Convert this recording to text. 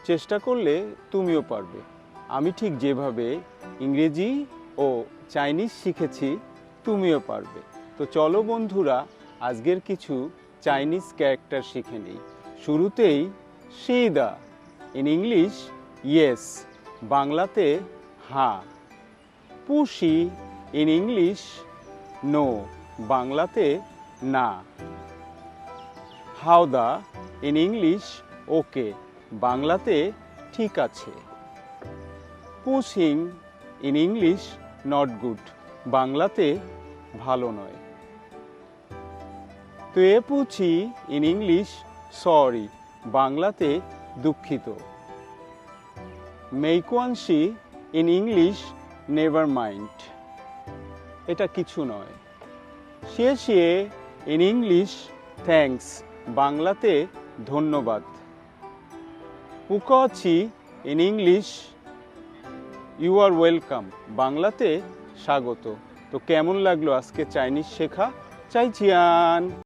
চেষ্টা করলে তুমিও পারবে। আমি ঠিক যেভাবে ইংরেজি ও চাইনিজ শিখেছি তুমিও পারবে। তো চলো বন্ধুরা, আজকের কিছু চাইনিজ ক্যারেক্টার শিখে নিই। শুরুতেই সিদা, ইন ইংলিশ ইয়েস, বাংলাতে হ্যাঁ। পুশি, ইন ইংলিশ নো, বাংলাতে না। হাওদা, ইন ইংলিশ ওকে, বাংলাতে ঠিক আছে। পুশিং, ইন ইংলিশ নট গুড, বাংলাতে ভালো নয়। তুয়েপুচি, ইন ইংলিশ সরি, বাংলাতে দুঃখিত। মেইকুয়ানশি, ইন ইংলিশ নেভার মাইন্ড, এটা কিছু নয়। শিয়ে শিয়ে, ইন ইংলিশ থ্যাঙ্কস, বাংলাতে ধন্যবাদ। পুকচি, in English you are welcome, বাংলাতে স্বাগত। তো কেমন লাগলো আজকে চাইনিজ শেখা? চাইচিয়ান।